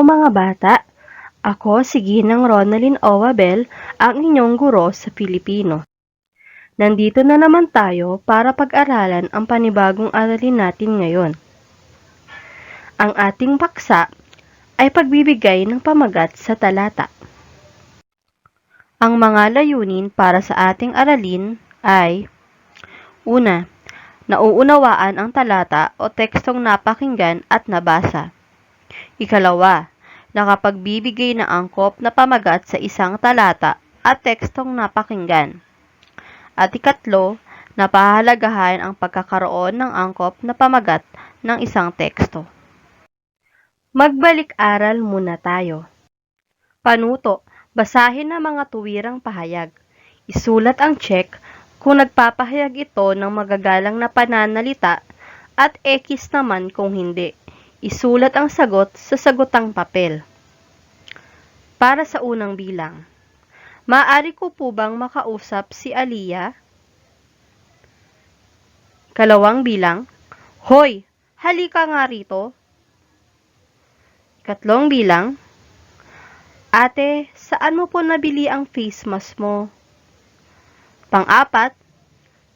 mga bata! Ako si Ginang Ronalyn Owabel, ang inyong guro sa Filipino. Nandito na naman tayo para pag-aralan ang panibagong aralin natin ngayon. Ang ating paksa ay pagbibigay ng pamagat sa talata. Ang mga layunin para sa ating aralin ay: una, nauunawaan ang talata o tekstong napakinggan at nabasa. Ikalawa, nakapagbibigay ng angkop na pamagat sa isang talata at tekstong napakinggan. At ikatlo, napahalagahan ang pagkakaroon ng angkop na pamagat ng isang teksto. Magbalik-aral muna tayo. Panuto, basahin ang mga tuwirang pahayag. Isulat ang check kung nagpapahayag ito ng magagalang na pananalita at X naman kung hindi. Isulat ang sagot sa sagotang papel. Para sa unang bilang, maaari ko po bang makausap si Aliyah? Kalawang bilang, hoy, halika nga rito. Ikatlong bilang, ate, saan mo po nabili ang face mask mo? Pang-apat,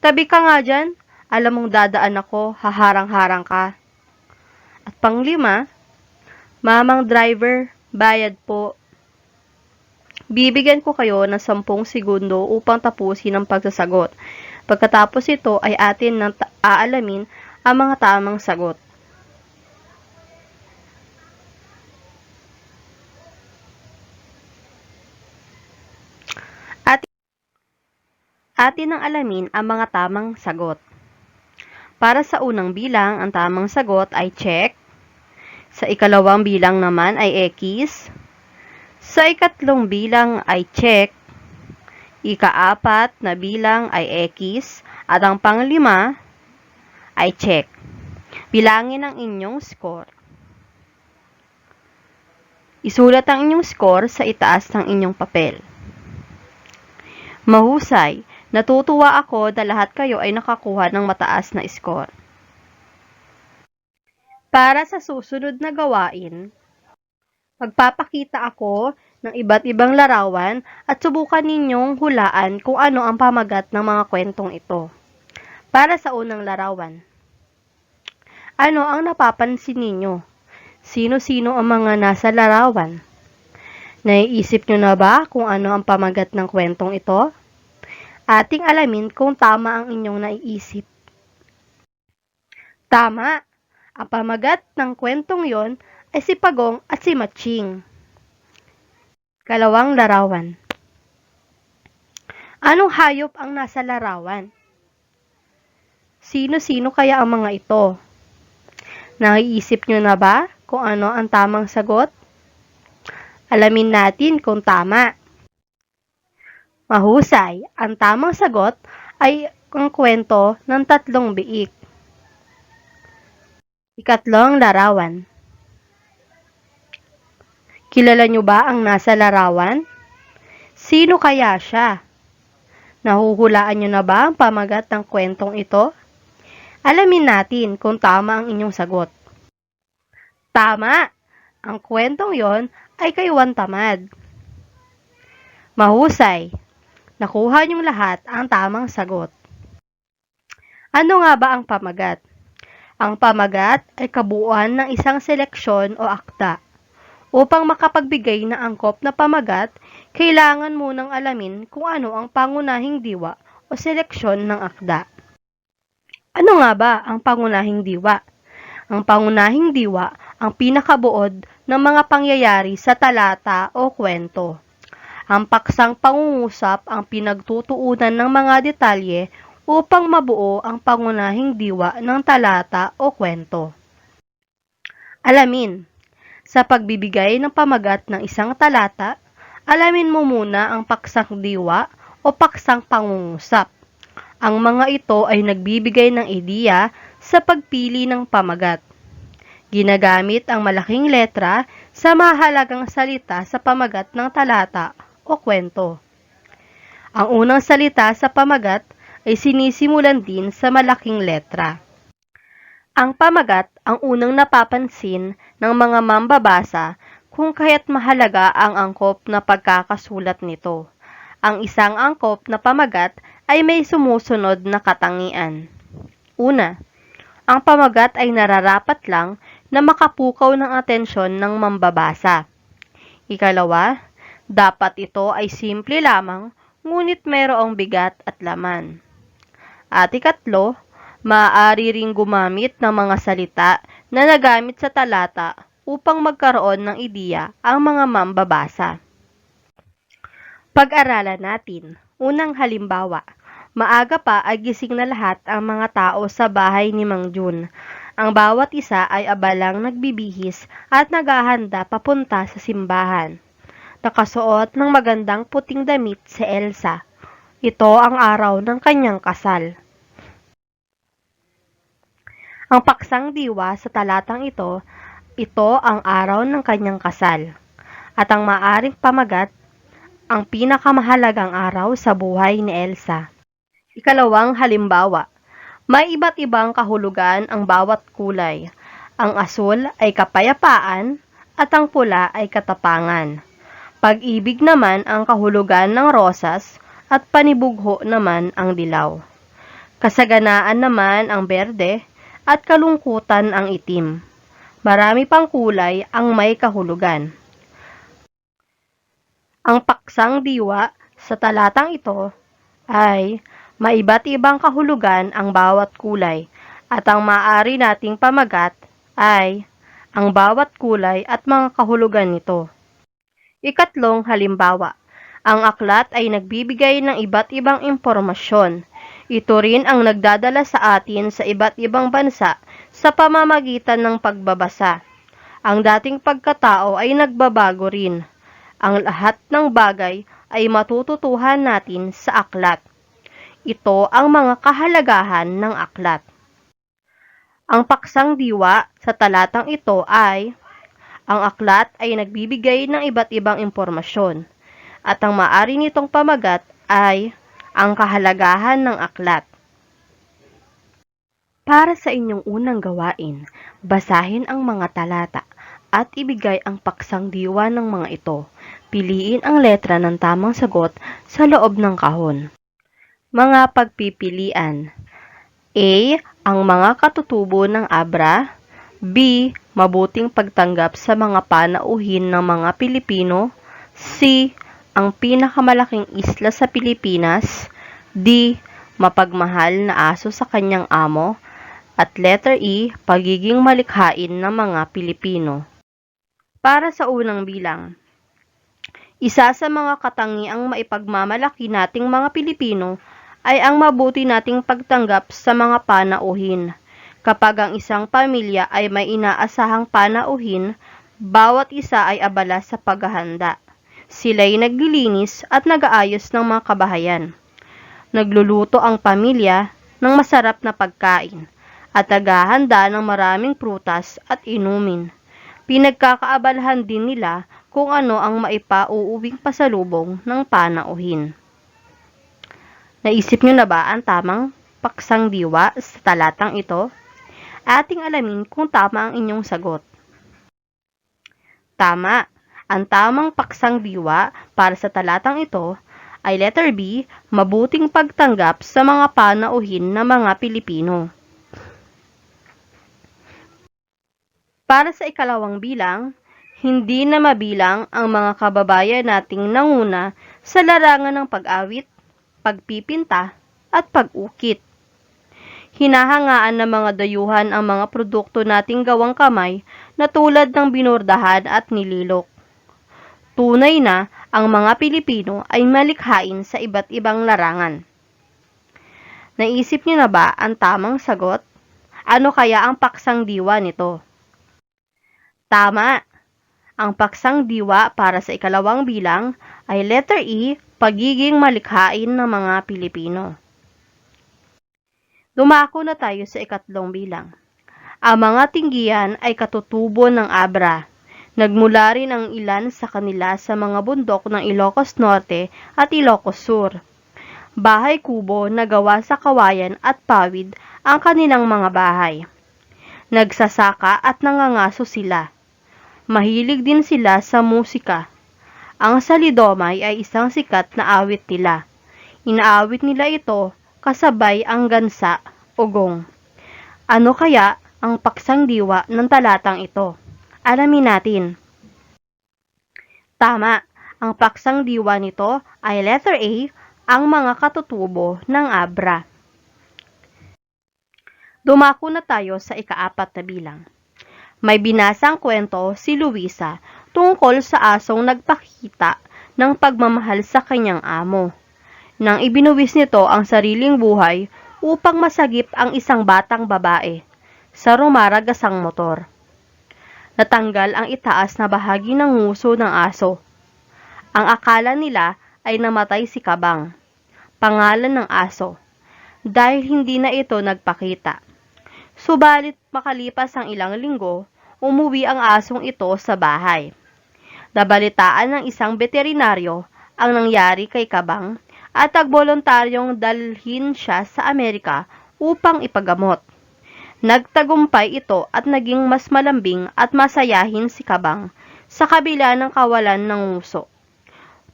tabi ka nga dyan, alam mong dadaan ako, haharang-harang ka. At pang-lima, mamang driver, bayad po. Bibigyan ko kayo ng 10 segundo upang tapusin ang pagsasagot. Pagkatapos ito ay atin nang aalamin ang mga tamang sagot. Atin nang alamin ang mga tamang sagot. Para sa unang bilang, ang tamang sagot ay check. Sa ikalawang bilang naman ay X. Sa ikatlong bilang ay check. Ika-apat na bilang ay X. At ang panglima ay check. Bilangin ang inyong score. Isulat ang inyong score sa itaas ng inyong papel. Mahusay! Natutuwa ako na lahat kayo ay nakakuha ng mataas na score. Para sa susunod na gawain, magpapakita ako ng iba't ibang larawan at subukan ninyong hulaan kung ano ang pamagat ng mga kwentong ito. Para sa unang larawan, ano ang napapansin ninyo? Sino-sino ang mga nasa larawan? Naiisip nyo na ba kung ano ang pamagat ng kwentong ito? Ating alamin kung tama ang inyong naiisip. Tama! Ang pamagat ng kwentong yon ay si Pagong at si Matching. Kalawang larawan. Anong hayop ang nasa larawan? Sino-sino kaya ang mga ito? Naiisip nyo na ba kung ano ang tamang sagot? Alamin natin kung tama. Mahusay! Ang tamang sagot ay ang kwento ng 3 biik. Ikatlong larawan. Kilala nyo ba ang nasa larawan? Sino kaya siya? Nahuhulaan nyo na ba ang pamagat ng kwentong ito? Alamin natin kung tama ang inyong sagot. Tama! Ang kwentong yon ay Kaywan Tamad. Mahusay! Nakuha niyong lahat ang tamang sagot. Ano nga ba ang pamagat? Ang pamagat ay kabuuan ng isang seleksyon o akda. Upang makapagbigay ng angkop na pamagat, kailangan munang alamin kung ano ang pangunahing diwa o seleksyon ng akda. Ano nga ba ang pangunahing diwa? Ang pangunahing diwa ang pinakabuod ng mga pangyayari sa talata o kwento. Ang paksang pangungusap ang pinagtutuunan ng mga detalye upang mabuo ang pangunahing diwa ng talata o kwento. Alamin. Sa pagbibigay ng pamagat ng isang talata, alamin mo muna ang paksang diwa o paksang pangungusap. Ang mga ito ay nagbibigay ng ideya sa pagpili ng pamagat. Ginagamit ang malaking letra sa mahalagang salita sa pamagat ng talata o kwento. Ang unang salita sa pamagat ay sinisimulan din sa malaking letra. Ang pamagat ang unang napapansin ng mga mambabasa kung kaya't mahalaga ang angkop na pagkakasulat nito. Ang isang angkop na pamagat ay may sumusunod na katangian. Una, ang pamagat ay nararapat lang na makapukaw ng atensyon ng mambabasa. Ikalawa, dapat ito ay simple lamang ngunit mayroong bigat at laman. At ikatlo, maaari ring gumamit ng mga salita na nagamit sa talata upang magkaroon ng ideya ang mga mambabasa. Pag-aralan natin. Unang halimbawa, maaga pa ay gising na lahat ang mga tao sa bahay ni Mang Jun. Ang bawat isa ay abalang nagbibihis at naghahanda papunta sa simbahan. Nakasuot ng magandang puting damit si Elsa. Ito ang araw ng kanyang kasal. Ang paksang diwa sa talatang ito ang araw ng kanyang kasal. At ang maaring pamagat, ang pinakamahalagang araw sa buhay ni Elsa. Ikalawang halimbawa, may iba't ibang kahulugan ang bawat kulay. Ang asul ay kapayapaan at ang pula ay katapangan. Pag-ibig naman ang kahulugan ng rosas at panibugho naman ang dilaw. Kasaganaan naman ang berde at kalungkutan ang itim. Marami pang kulay ang may kahulugan. Ang paksang diwa sa talatang ito ay may iba't ibang kahulugan ang bawat kulay at ang maaari nating pamagat ay ang bawat kulay at mga kahulugan nito. Ikatlong halimbawa, ang aklat ay nagbibigay ng iba't ibang impormasyon. Ito rin ang nagdadala sa atin sa iba't ibang bansa sa pamamagitan ng pagbabasa. Ang dating pagkatao ay nagbabago rin. Ang lahat ng bagay ay matututuhan natin sa aklat. Ito ang mga kahalagahan ng aklat. Ang paksang diwa sa talatang ito ay, ang aklat ay nagbibigay ng iba't ibang impormasyon, at ang maaari nitong pamagat ay ang kahalagahan ng aklat. Para sa inyong unang gawain, basahin ang mga talata at ibigay ang paksang diwa ng mga ito. Piliin ang letra ng tamang sagot sa loob ng kahon. Mga pagpipilian. A. Ang mga katutubo ng Abra. B. Mabuting pagtanggap sa mga panauhin ng mga Pilipino. C. Ang pinakamalaking isla sa Pilipinas. D. Mapagmahal na aso sa kanyang amo. At letter E. Pagiging malikhain ng mga Pilipino. Para sa unang bilang. Isa sa mga katangiang maipagmamalaki nating mga Pilipino ay ang mabuti nating pagtanggap sa mga panauhin. Kapag ang isang pamilya ay may inaasahang panauhin, bawat isa ay abala sa paghahanda. Sila'y naglilinis at nag-aayos ng mga kabahayan. Nagluluto ang pamilya ng masarap na pagkain at naghahanda ng maraming prutas at inumin. Pinagkakaabalahan din nila kung ano ang maipauuwing pasalubong ng panauhin. Naisip nyo na ba ang tamang paksang diwa sa talatang ito? Ating alamin kung tama ang inyong sagot. Tama! Ang tamang paksang diwa para sa talatang ito ay letter B, mabuting pagtanggap sa mga panauhin ng mga Pilipino. Para sa ikalawang bilang, hindi na mabilang ang mga kababayan nating nanguna sa larangan ng pag-awit, pagpipinta, at pag-ukit. Hinahangaan ng mga dayuhan ang mga produkto nating gawang kamay na tulad ng binordahan at nililok. Tunay na ang mga Pilipino ay malikhain sa iba't ibang larangan. Naisip niyo na ba ang tamang sagot? Ano kaya ang paksang diwa nito? Tama! Ang paksang diwa para sa ikalawang bilang ay letter E, pagiging malikhain ng mga Pilipino. Dumako na tayo sa ikatlong bilang. Ang mga tinggian ay katutubo ng Abra. Nagmula rin ang ilan sa kanila sa mga bundok ng Ilocos Norte at Ilocos Sur. Bahay kubo na gawa sa kawayan at pawid ang kanilang mga bahay. Nagsasaka at nangangaso sila. Mahilig din sila sa musika. Ang salidomay ay isang sikat na awit nila. Inaawit nila ito kasabay ang gansa o gong. Ano kaya ang paksang diwa ng talatang ito? Alamin natin. Tama, ang paksang diwa nito ay letter A, ang mga katutubo ng Abra. Dumako na tayo sa ika-4 na bilang. May binasang kwento si Luisa tungkol sa asong nagpakita ng pagmamahal sa kanyang amo. Nang ibinuwis nito ang sariling buhay upang masagip ang isang batang babae sa rumaragasang motor. Natanggal ang itaas na bahagi ng nguso ng aso. Ang akala nila ay namatay si Kabang, pangalan ng aso, dahil hindi na ito nagpakita. Subalit makalipas ang ilang linggo, umuwi ang asong ito sa bahay. Nabalitaan ng isang veterinaryo ang nangyari kay Kabang at nagboluntaryong dalhin siya sa Amerika upang ipagamot. Nagtagumpay ito at naging mas malambing at masayahin si Kabang sa kabila ng kawalan ng nguso.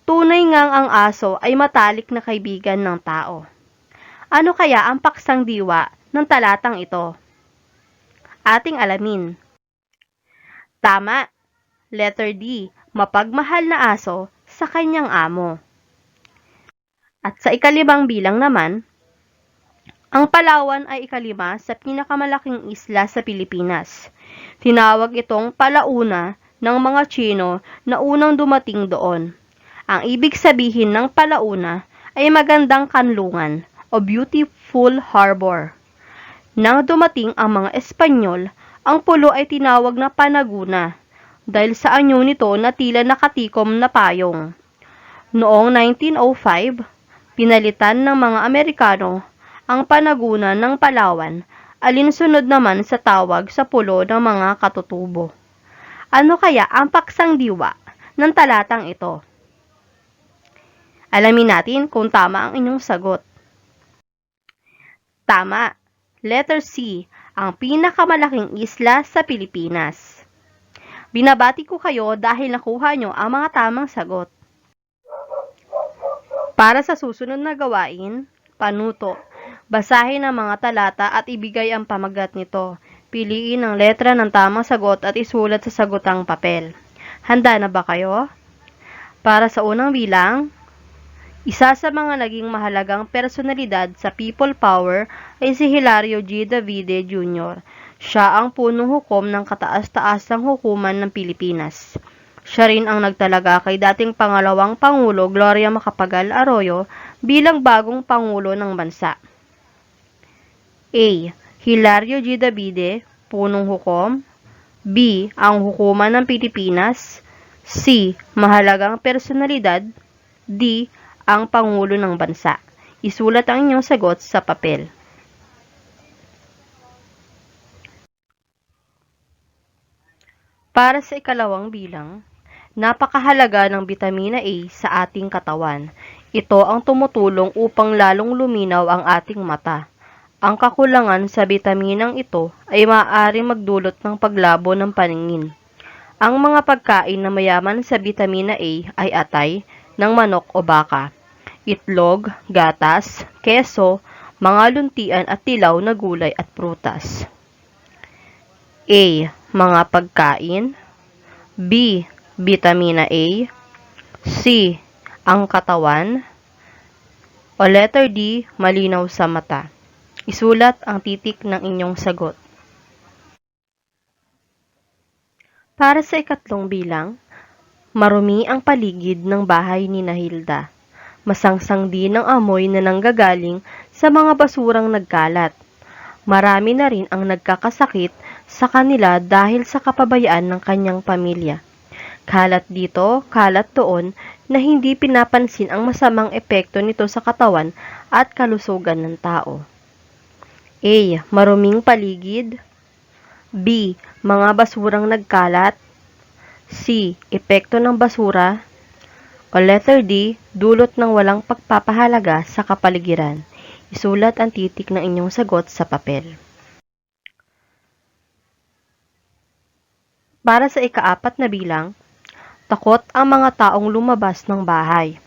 Tunay ngang ang aso ay matalik na kaibigan ng tao. Ano kaya ang paksang diwa ng talatang ito? Ating alamin. Tama, letter D, mapagmahal na aso sa kanyang amo. At sa ika-5 bilang naman, ang Palawan ay ika-5 sa pinakamalaking isla sa Pilipinas. Tinawag itong Palauna ng mga Tsino na unang dumating doon. Ang ibig sabihin ng Palauna ay magandang kanlungan o beautiful harbor. Nang dumating ang mga Espanyol, ang pulo ay tinawag na Panaguna dahil sa anyo nito na tila nakatikom na payong. Noong 1905, pinalitan ng mga Amerikano ang Panaguna ng Palawan, alinsunod naman sa tawag sa pulo ng mga katutubo. Ano kaya ang paksang diwa ng talatang ito? Alamin natin kung tama ang inyong sagot. Tama, letter C, ang pinakamalaking isla sa Pilipinas. Binabati ko kayo dahil nakuha nyo ang mga tamang sagot. Para sa susunod na gawain, panuto. Basahin ang mga talata at ibigay ang pamagat nito. Piliin ang letra ng tamang sagot at isulat sa sagotang papel. Handa na ba kayo? Para sa unang bilang, isa sa mga naging mahalagang personalidad sa People Power ay si Hilario G. Davide Jr. Siya ang punong hukom ng kataas-taasang hukuman ng Pilipinas. Siya rin ang nagtalaga kay dating pangalawang Pangulo Gloria Macapagal Arroyo bilang bagong Pangulo ng bansa. A. Hilario G. Davide, punong hukom. B. Ang hukuman ng Pilipinas. C. Mahalagang personalidad. D. Ang Pangulo ng bansa. Isulat ang inyong sagot sa papel. Para sa ikalawang bilang, napakahalaga ng bitamina A sa ating katawan. Ito ang tumutulong upang lalong luminaw ang ating mata. Ang kakulangan sa bitaminang ito ay maaaring magdulot ng paglabo ng paningin. Ang mga pagkain na mayaman sa bitamina A ay atay ng manok o baka, itlog, gatas, keso, mga luntian at tilaw na gulay at prutas. A. Mga pagkain. B. Bitamina A. C. Ang katawan. O letter D. Malinaw sa mata. Isulat ang titik ng inyong sagot. Para sa ikatlong bilang, marumi ang paligid ng bahay ni Hilda. Masangsang din ang amoy na nanggagaling sa mga basurang nagkalat. Marami na rin ang nagkakasakit sa kanila dahil sa kapabayaan ng kanyang pamilya. Kalat dito, kalat doon na hindi pinapansin ang masamang epekto nito sa katawan at kalusugan ng tao. A. Maruming paligid. B. Mga basurang nagkalat. C. Epekto ng basura. O letter D. Dulot ng walang pagpapahalaga sa kapaligiran. Isulat ang titik ng inyong sagot sa papel. Para sa ikaapat na bilang, takot ang mga taong lumabas ng bahay.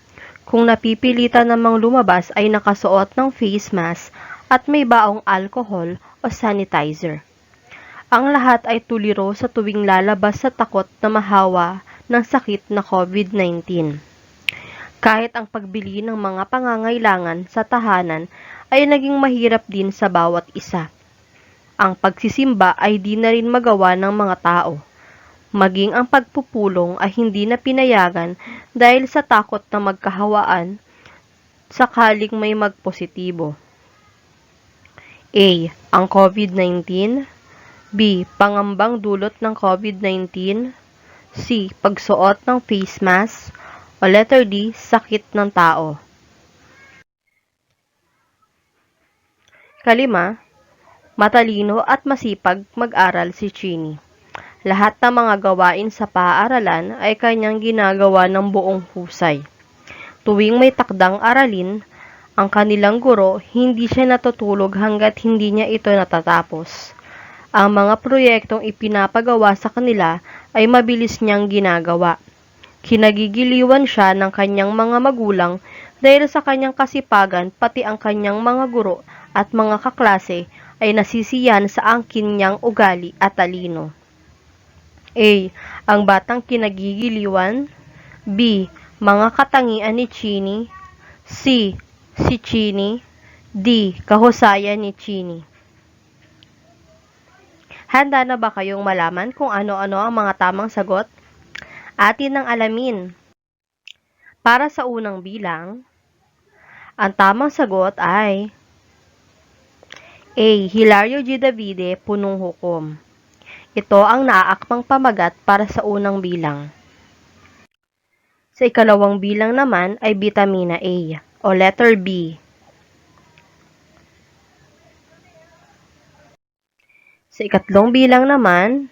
Kung napipilitan namang lumabas ay nakasuot ng face mask at may baong alcohol o sanitizer. Ang lahat ay tuliro sa tuwing lalabas sa takot na mahawa ng sakit na COVID-19. Kahit ang pagbili ng mga pangangailangan sa tahanan ay naging mahirap din sa bawat isa. Ang pagsisimba ay di na rin magawa ng mga tao. Maging ang pagpupulong ay hindi na pinayagan dahil sa takot na magkahawaan sakaling may magpositibo. A. Ang COVID-19. B. Pangambang dulot ng COVID-19. C. Pagsuot ng face mask. O letter D. Sakit ng tao. Kalima, matalino at masipag mag-aral si Chinny. Lahat ng mga gawain sa paaralan ay kanyang ginagawa ng buong husay. Tuwing may takdang aralin, ang kanilang guro, hindi siya natutulog hanggat hindi niya ito natatapos. Ang mga proyektong ipinapagawa sa kanila ay mabilis niyang ginagawa. Kinagigiliwan siya ng kanyang mga magulang dahil sa kanyang kasipagan, pati ang kanyang mga guro at mga kaklase ay nasisiyan sa angkin niyang ugali at talino. A. Ang batang kinagigiliwan. B. Mga katangian ni Chinny. C. Si Chinny. D. Kahusayan ni Chinny. Handa na ba kayong malaman kung ano-ano ang mga tamang sagot? Atin ang alamin. Para sa unang bilang, ang tamang sagot ay A. Hilario G. Davide, punong hukom. Ito ang naaakmang pamagat para sa unang bilang. Sa ikalawang bilang naman ay vitamina A o letter B. Sa ikatlong bilang naman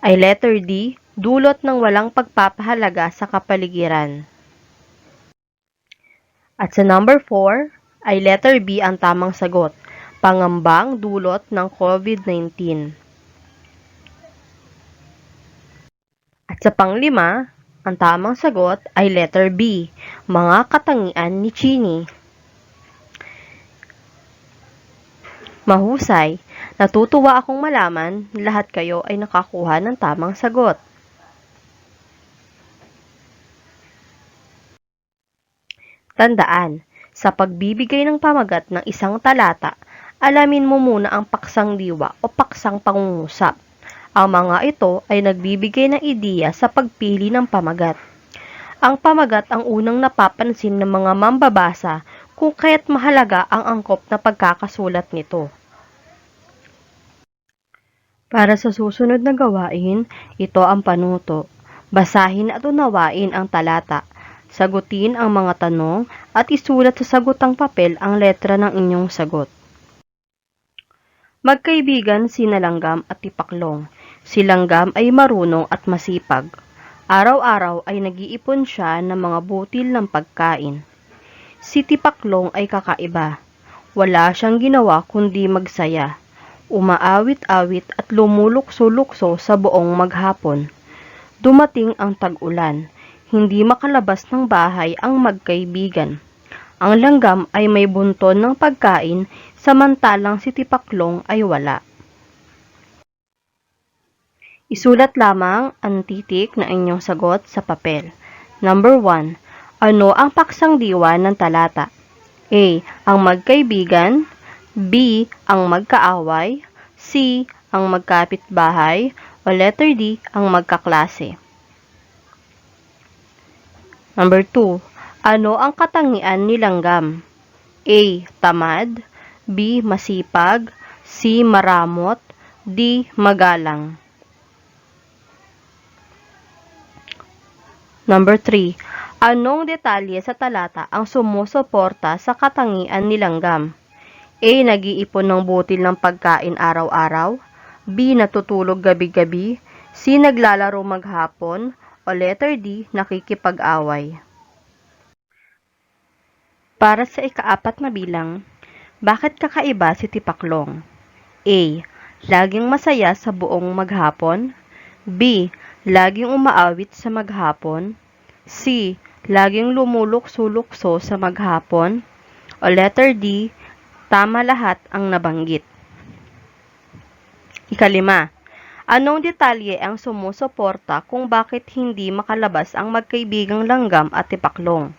ay letter D, dulot ng walang pagpapahalaga sa kapaligiran. At sa number 4 ay letter B ang tamang sagot, pangambang dulot ng COVID-19. At sa panglima, ang tamang sagot ay letter B, mga katangian ni Chinny. Mahusay, natutuwa akong malaman lahat kayo ay nakakuha ng tamang sagot. Tandaan, sa pagbibigay ng pamagat ng isang talata, alamin mo muna ang paksang diwa o paksang pangungusap. Ang mga ito ay nagbibigay ng ideya sa pagpili ng pamagat. Ang pamagat ang unang napapansin ng mga mambabasa kung kaya't mahalaga ang angkop na pagkakasulat nito. Para sa susunod na gawain, ito ang panuto. Basahin at unawain ang talata. Sagutin ang mga tanong at isulat sa sagutang papel ang letra ng inyong sagot. Magkaibigan sina Langgam at Tipaklong. Si Langgam ay marunong at masipag. Araw-araw ay nag-iipon siya ng mga butil ng pagkain. Si Tipaklong ay kakaiba. Wala siyang ginawa kundi magsaya. Umaawit-awit at lumulukso-lukso sa buong maghapon. Dumating ang tag-ulan. Hindi makalabas ng bahay ang magkaibigan. Ang Langgam ay may bunton ng pagkain, samantalang si Tipaklong ay wala. Isulat lamang ang titik na inyong sagot sa papel. Number 1. Ano ang paksang diwa ng talata? A. Ang magkaibigan. B. Ang magkaaway. C. Ang magkapitbahay. O letter D. Ang magkaklase. Number 2. Ano ang katangian ni Langgam? A. Tamad. B. Masipag. C. Maramot. D. Magalang. Number 3. Anong detalye sa talata ang sumusuporta sa katangian ni Langgam? A. Nag-iipon ng butil ng pagkain araw-araw. B. Natutulog gabi-gabi. C. Naglalaro maghapon. O letter D. Nakikipag-away. Para sa ikaapat na bilang, bakit kakaiba si Tipaklong? A. Laging masaya sa buong maghapon. B. Laging umaawit sa maghapon. C. Laging lumulukso-lukso sa maghapon. O letter D. Tama lahat ang nabanggit. Ikalima. Anong detalye ang sumusuporta kung bakit hindi makalabas ang magkaibigang langgam at tipaklong?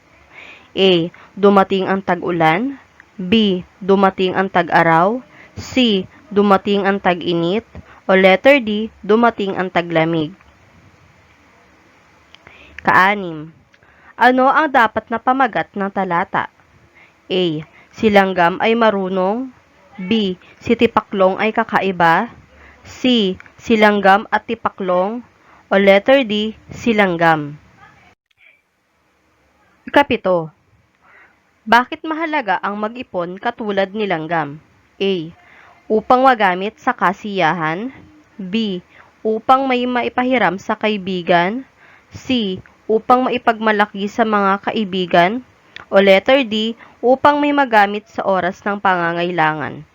A. Dumating ang tag-ulan. B. Dumating ang tag-araw. C. Dumating ang tag-init. O letter D. Dumating ang taglamig. Kaanim. Ano ang dapat na pamagat ng talata? A. Si langgam ay marunong. B. Si tipaklong ay kakaiba. C. Si langgam at tipaklong. O letter D. Si langgam. Ikapito. Bakit mahalaga ang mag-ipon katulad ni langgam? A. Upang magamit sa kasiyahan. B. Upang may maipahiram sa kaibigan. C. Upang maipagmalaki sa mga kaibigan. O letter D. Upang may magamit sa oras ng pangangailangan.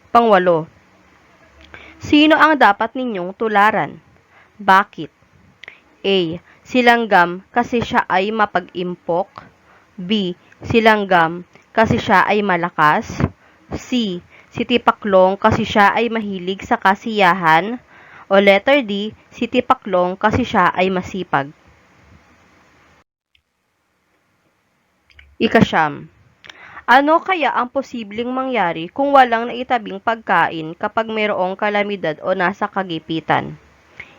Pangwalo. Sino ang dapat ninyong tularan? Bakit? A. Si langgam kasi siya ay mapag-impok. B. Si langgam kasi siya ay malakas. C. Si tipaklong kasi siya ay mahilig sa kasiyahan. O letter D. Si tipaklong kasi siya ay masipag. Ikasyam. Ano kaya ang posibleng mangyari kung walang naitabing pagkain kapag mayroong kalamidad o nasa kagipitan?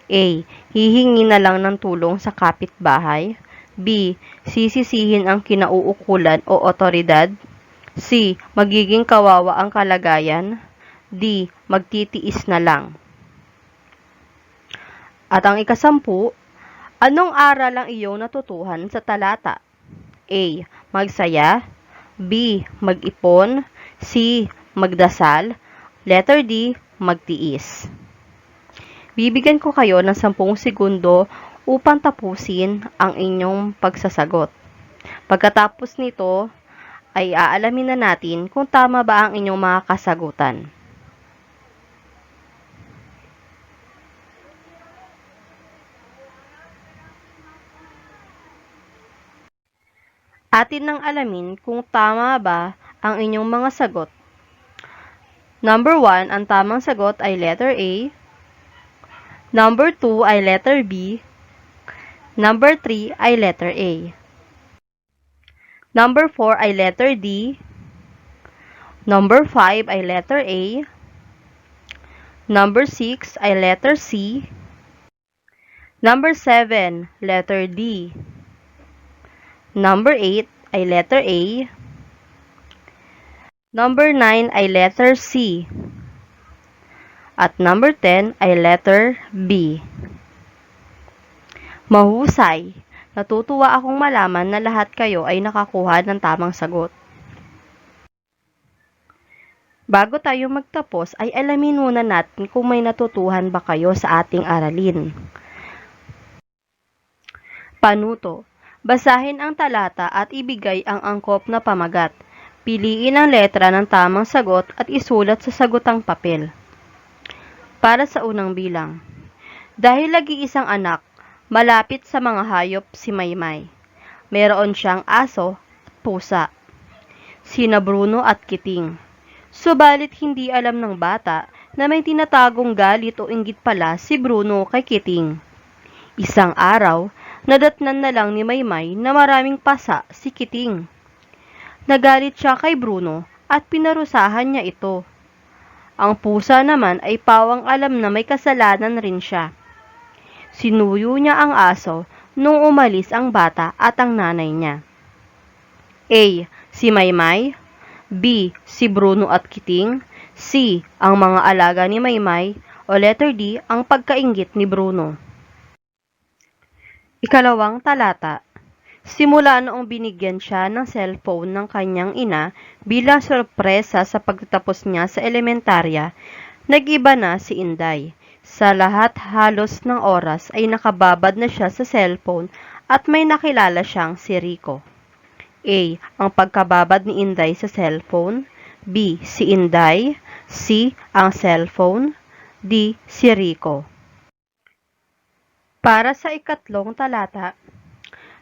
A. Hihingi na lang ng tulong sa kapitbahay. B. Sisisihin ang kinauukulan o otoridad. C. Magiging kawawa ang kalagayan. D. Magtitiis na lang. At ang ikasampu, anong aral ang iyong natutuhan sa talata? A. Magsaya. B. Mag-ipon. C. Magdasal. Letter D. Magtiis. Bibigyan ko kayo ng 10 segundo upang tapusin ang inyong pagsasagot. Pagkatapos nito, ay aalamin na natin kung tama ba ang inyong mga kasagutan. Atin nang alamin kung tama ba ang inyong mga sagot. Number 1, ang tamang sagot ay letter A. Number 2 ay letter B. Number 3 ay letter A. Number 4 ay letter D. Number 5 ay letter A. Number 6 ay letter C. Number 7, letter D. Number 8 ay letter A. Number 9 ay letter C. At number 10 ay letter B. Mahusay! Natutuwa akong malaman na lahat kayo ay nakakuha ng tamang sagot. Bago tayo magtapos ay alamin muna natin kung may natutuhan ba kayo sa ating aralin. Panuto. Basahin ang talata at ibigay ang angkop na pamagat. Piliin ang letra ng tamang sagot at isulat sa sagutang papel. Para sa unang bilang. Dahil nag-iisang anak, malapit sa mga hayop si Maymay. Meron siyang aso at pusa. Sina Bruno at Kiting. Subalit hindi alam ng bata na may tinatagong galit o inggit pala si Bruno kay Kiting. Isang araw, nadatnan na lang ni Maymay na maraming pasa si Kiting. Nagalit siya kay Bruno at pinarusahan niya ito. Ang pusa naman ay pawang alam na may kasalanan rin siya. Sinuyo niya ang aso nung umalis ang bata at ang nanay niya. A. Si Maymay. B. Si Bruno at Kiting. C. Ang mga alaga ni Maymay. O letter D. Ang pagkainggit ni Bruno. Ikalawang talata. Simula noong binigyan siya ng cellphone ng kanyang ina bilang sorpresa sa pagtatapos niya sa elementarya, nag-iba na si Inday. Sa lahat halos ng oras ay nakababad na siya sa cellphone at may nakilala siyang si Rico. A. Ang pagkababad ni Inday sa cellphone. B. Si Inday. C. Ang cellphone. D. Si Rico. Para sa ikatlong talata,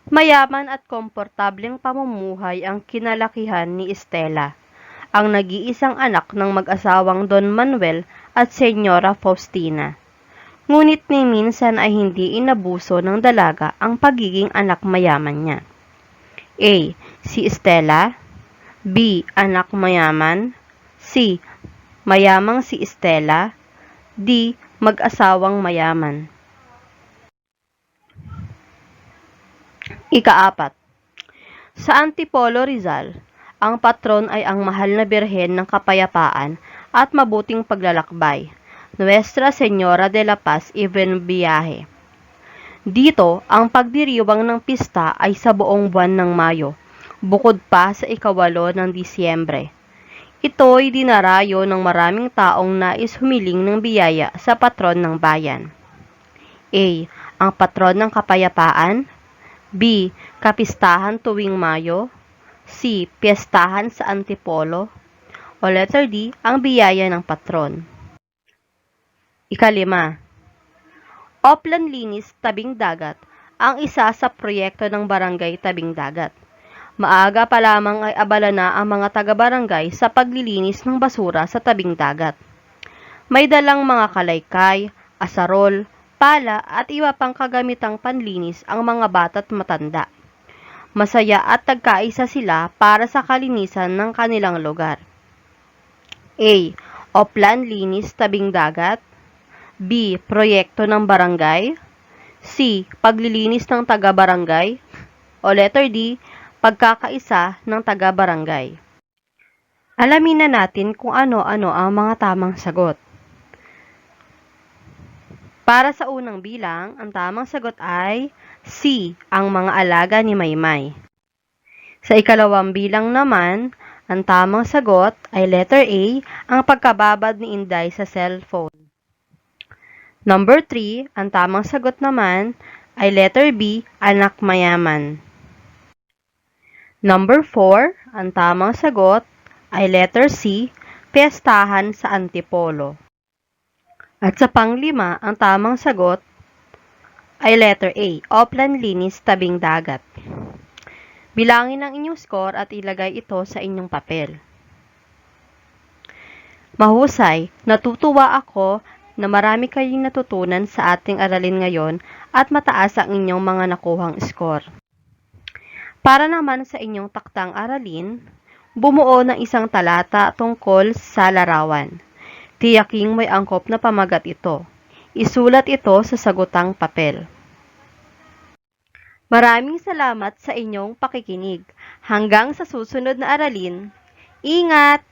mayaman at komportableng pamumuhay ang kinalakihan ni Estela, ang nag-iisang anak ng mag-asawang Don Manuel at Senyora Faustina. Ngunit ni minsan ay hindi inabuso ng dalaga ang pagiging anak mayaman niya. A. Si Estela. B. Anak mayaman. C. Mayamang si Estela. D. Mag-asawang mayaman. Ika-4. Sa Antipolo, Rizal, ang patron ay ang mahal na birhen ng kapayapaan at mabuting paglalakbay, Nuestra Señora de la Paz y Buen Viaje. Dito, ang pagdiriwang ng pista ay sa buong buwan ng Mayo, bukod pa sa ika-8 ng Disyembre. Ito'y dinarayo ng maraming taong nais humiling ng biyaya sa patron ng bayan. A. Ang patron ng kapayapaan. B. Kapistahan tuwing Mayo. C. Piyestahan sa Antipolo. O letter D. Ang biyaya ng patron. Ika-5. Oplan Linis Tabing Dagat ang isa sa proyekto ng Barangay Tabing Dagat. Maaga pa lamang ay abala na ang mga taga-barangay sa paglilinis ng basura sa tabing dagat. May dalang mga kalaykay, asarol, pala at iba pang kagamitang panlinis ang mga bata't matanda. Masaya at nagkaisa sila para sa kalinisan ng kanilang lugar. A. Oplan Linis Tabing Dagat. B. Proyekto ng barangay. C. Paglilinis ng taga-barangay. O letter D. Pagkakaisa ng taga-barangay. Alamin na natin kung ano-ano ang mga tamang sagot. Para sa unang bilang, ang tamang sagot ay C. Ang mga alaga ni Maymay. Sa ikalawang bilang naman, ang tamang sagot ay letter A. Ang pagkababad ni Inday sa cellphone. Number 3, ang tamang sagot naman ay letter B, anak mayaman. Number 4, ang tamang sagot ay letter C, piyestahan sa Antipolo. At sa panglima, ang tamang sagot ay letter A, Oplan Linis Tabing Dagat. Bilangin ang inyong score at ilagay ito sa inyong papel. Mahusay, natutuwa ako na marami kayong natutunan sa ating aralin ngayon at mataas ang inyong mga nakuhang score. Para naman sa inyong taktang aralin, bumuo ng isang talata tungkol sa larawan. Tiyaking may angkop na pamagat ito. Isulat ito sa sagutang papel. Maraming salamat sa inyong pakikinig. Hanggang sa susunod na aralin, ingat!